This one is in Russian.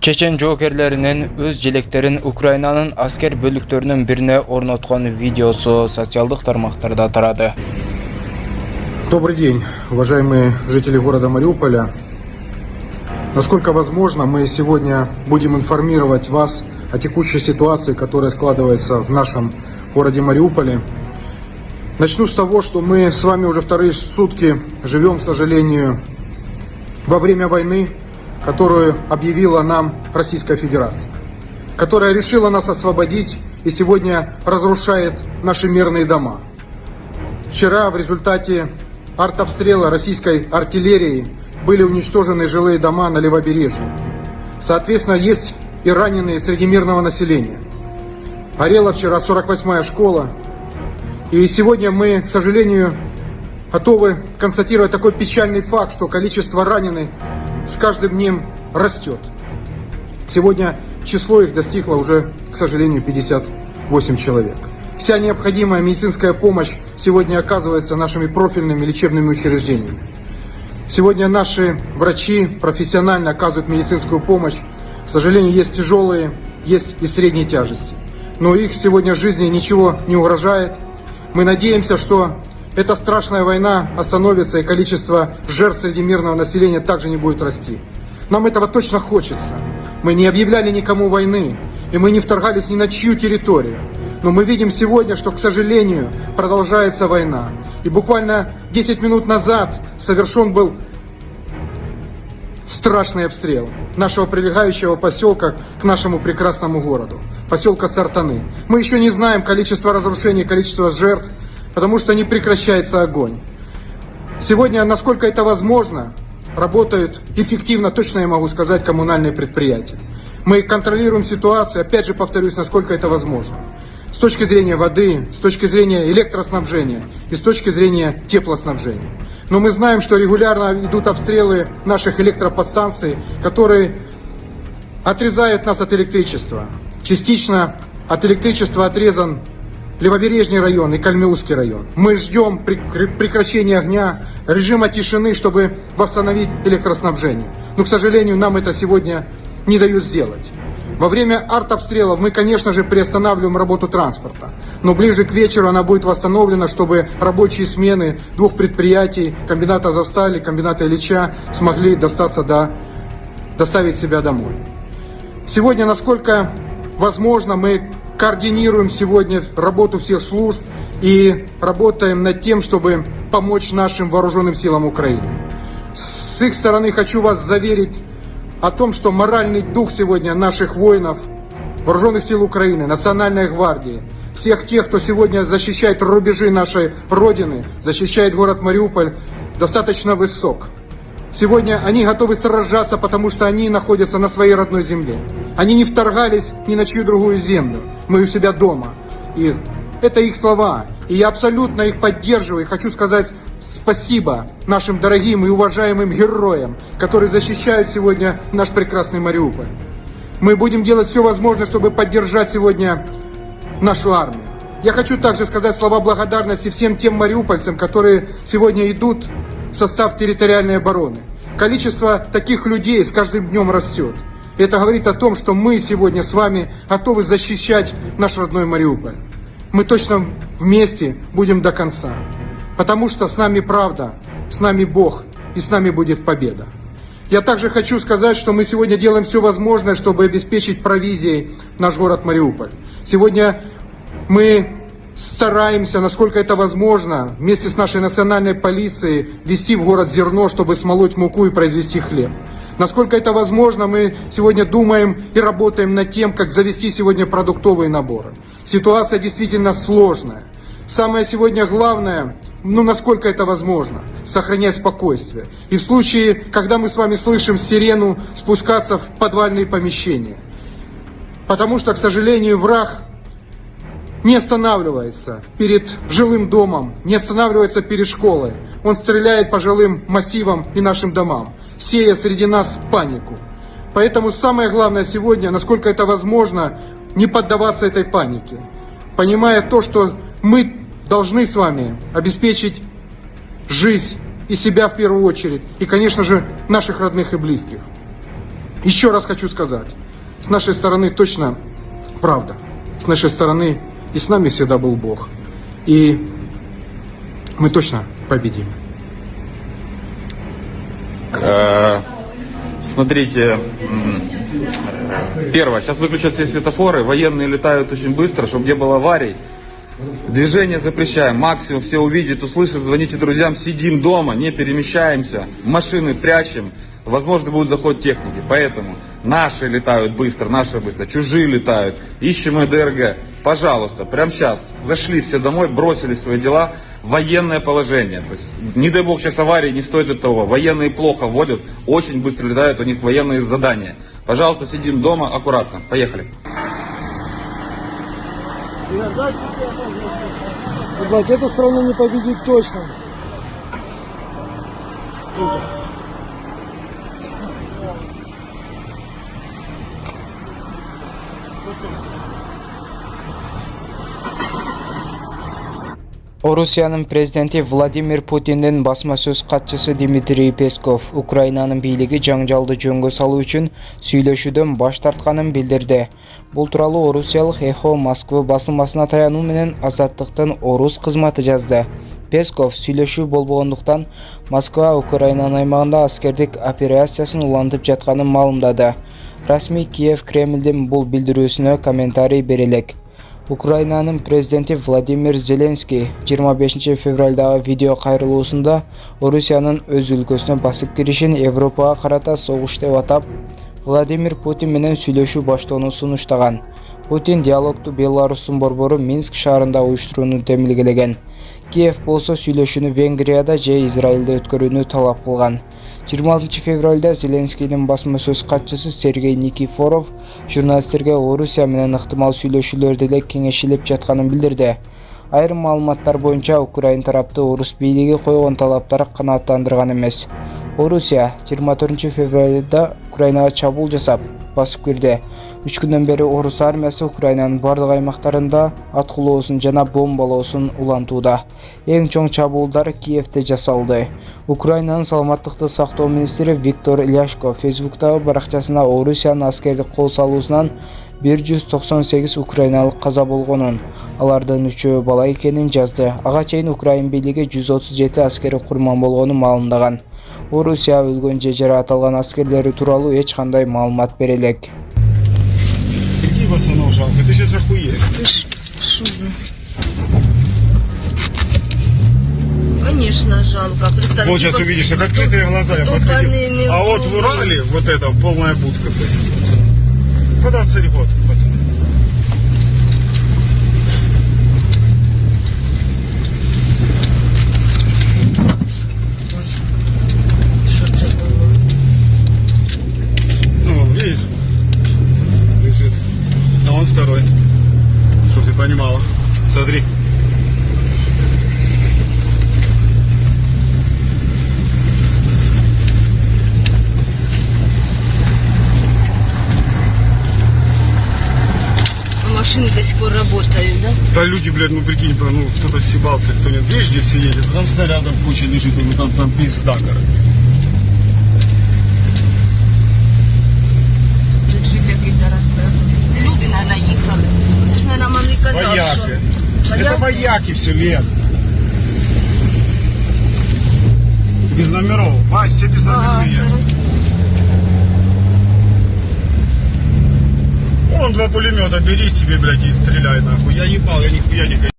Чечен жоокерлеринин өз желектерин Украинанын аскер бөлүктөрүнүн бирине орноткон видеосу социалдык тармактарда тарады. Добрый день, уважаемые жители города Мариуполя. Насколько возможно, мы сегодня будем информировать вас о текущей ситуации, которая складывается в нашем городе Мариуполе. Начну с того, что мы с вами уже вторые сутки живем, к сожалению, во время войны, которую объявила нам Российская Федерация, которая решила нас освободить и сегодня разрушает наши мирные дома. Вчера в результате артобстрела российской артиллерии были уничтожены жилые дома на Левобережье. Соответственно, есть и раненые среди мирного населения. Горела вчера 48-я школа. И сегодня мы, к сожалению, готовы констатировать такой печальный факт, что количество раненых с каждым днем растет. Сегодня число их достигло уже, к сожалению, 58 человек. Вся необходимая медицинская помощь сегодня оказывается нашими профильными лечебными учреждениями. Сегодня наши врачи профессионально оказывают медицинскую помощь. К сожалению, есть тяжелые, есть и средней тяжести. Но их сегодня жизни ничего не угрожает. Мы надеемся, что эта страшная война остановится и количество жертв среди мирного населения также не будет расти. Нам этого точно хочется. Мы не объявляли никому войны, и мы не вторгались ни на чью территорию. Но мы видим сегодня, что, к сожалению, продолжается война. И буквально 10 минут назад совершен был страшный обстрел нашего прилегающего поселка к нашему прекрасному городу, поселка Сартаны. Мы еще не знаем количество разрушений, количество жертв, потому что не прекращается огонь. Сегодня, насколько это возможно, работают эффективно, точно я могу сказать, коммунальные предприятия. Мы контролируем ситуацию, опять же повторюсь, насколько это возможно. С точки зрения воды, с точки зрения электроснабжения и с точки зрения теплоснабжения. Но мы знаем, что регулярно идут обстрелы наших электроподстанций, которые отрезают нас от электричества. Частично от электричества отрезан Левобережный район и Кальмиусский район. Мы ждем прекращения огня, режима тишины, чтобы восстановить электроснабжение. Но, к сожалению, нам это сегодня не дают сделать. Во время артобстрелов мы, конечно же, приостанавливаем работу транспорта. Но ближе к вечеру она будет восстановлена, чтобы рабочие смены двух предприятий, комбината Азовстали, комбината Ильича, смогли доставить себя домой. Сегодня, насколько возможно, мы координируем сегодня работу всех служб и работаем над тем, чтобы помочь нашим вооруженным силам Украины. С их стороны хочу вас заверить о том, что моральный дух сегодня наших воинов, вооруженных сил Украины, Национальной гвардии, всех тех, кто сегодня защищает рубежи нашей Родины, защищает город Мариуполь, достаточно высок. Сегодня они готовы сражаться, потому что они находятся на своей родной земле. Они не вторгались ни на чью другую землю. Мы у себя дома. И это их слова. И я абсолютно их поддерживаю. И хочу сказать спасибо нашим дорогим и уважаемым героям, которые защищают сегодня наш прекрасный Мариуполь. Мы будем делать все возможное, чтобы поддержать сегодня нашу армию. Я хочу также сказать слова благодарности всем тем мариупольцам, которые сегодня идут в состав территориальной обороны. Количество таких людей с каждым днем растет. Это говорит о том, что мы сегодня с вами готовы защищать наш родной Мариуполь. Мы точно вместе будем до конца. Потому что с нами правда, с нами Бог и с нами будет победа. Я также хочу сказать, что мы сегодня делаем все возможное, чтобы обеспечить провизией наш город Мариуполь. Сегодня мы стараемся, насколько это возможно, вместе с нашей национальной полицией ввести в город зерно, чтобы смолоть муку и произвести хлеб. Насколько это возможно, мы сегодня думаем и работаем над тем, как завести сегодня продуктовые наборы. Ситуация действительно сложная. Самое сегодня главное, насколько это возможно, сохранять спокойствие. И в случае, когда мы с вами слышим сирену, спускаться в подвальные помещения. Потому что, к сожалению, враг не останавливается перед жилым домом, не останавливается перед школой. Он стреляет по жилым массивам и нашим домам, сея среди нас панику. Поэтому самое главное сегодня, насколько это возможно, не поддаваться этой панике. Понимая то, что мы должны с вами обеспечить жизнь и себя в первую очередь, и, конечно же, наших родных и близких. Еще раз хочу сказать, с нашей стороны точно правда. С нашей стороны и с нами всегда был Бог. И мы точно победим. Смотрите, первое, сейчас выключат все светофоры, военные летают очень быстро, чтобы не было аварий. Движение запрещаем, максимум все увидят, услышат, звоните друзьям, сидим дома, не перемещаемся, машины прячем, возможно будут заход техники, поэтому наши летают быстро, чужие летают, ищем ДРГ, пожалуйста, прямо сейчас зашли все домой, бросили свои дела, военное положение, то есть не дай бог сейчас аварии, не стоит этого, военные плохо водят, очень быстро летают, у них военные задания, пожалуйста, сидим дома, аккуратно, поехали. Эту страну не победить точно. Сука. Орусиянын президенти Владимир Путиндин басма сөз катчысы Дмитрий Песков Украинанын бийлиги жаңжалды жөнгө салуу үчүн сүйлөшүүдөн баш тартканын билдирди. Бул тууралуу орусиялык Эхо Москва басылмасына таянуу менен Азаттыктын орус кызматы жазды. Песков сүйлөшүү болбогондуктан Москва Украинанын аймагында аскердик операциясын улантып жатканын маалымдады. Расмий Киев Кремлдин бул билдирүүсүнө комментарий бере элек. Украинанын президенти Владимир Зеленский 25 февралдагы видео кайрылуусунда Орусиянын өз өлкөсүнө басып киришин Европага карата согуш деп атап, Владимир Путин менен сүйлөшүү баштоону сунуштаган. Путин диалогту Беларустун борбору Минск шаарында уюштурууну демилгелеген. Киев болсо сүйлөшүүнү Венгрияда же Израилде өткөрүүнү талап кылган. 26 февралда Зеленскийдин басма сөз катчысы Сергей Никифоров журналисттерге Орусия менен ыктымал сүйлөшүүлөрдө эле кеңешилип жатканын билдирди. Айрым маалыматтар боюнча Украин тарапты орус бийлиги койгон талаптар канааттандырган эмес. Орусия 24 февралда Украинага чабуул жасап, басып кирди. 3 күндөн бери орус армиясы Украинанын бардык аймактарында аткылоосун жана бомбалоосун улантууда. Эң чоң чабуулдар Киевде жасалды. Украинанын саламаттыкты сактоо министри Виктор Ляшко Фейсбуктагы баракчасына Орусиянын аскердик кол салуусунан 198 украиналык каза болгонун, алардын 3-өө бала экенин жазды. Ага чейин Украин бийлиги 137 аскери курман болгонун маалымдаган. Орусия өлгөн же жаракатталган аскерлери тууралуу эч кандай маалымат бере элек. Какие пацанов жалко? Ты сейчас охуеешь. Ты шо за... Конечно, жалко. Представь, Вот сейчас увидишь, как открытые глаза я подходил. А вот в Урале вот это полная будка. Пацаны. Податься рехот, пацаны. Что это было? Ну, видишь, лежит. А он второй. Чтоб ты понимала. Смотри. Машины до сих пор работают, да? Да люди, блядь, ну прикинь, ну кто-то съебался, кто нет. Видишь, где все едет? Там снарядом куча лежит, ну там пизда, короче. Це джип якийсь розбив. Це люди, наверное, їхали. Це ж, наверное, мені казав, що... Вояки. Это вояки все, Лен. Без номеров. Бачь, все без А, номеров. це російські. Вон 2 пулемета, бери себе, блядь, и стреляй нахуй. Я ебал, я нихуя не хочу.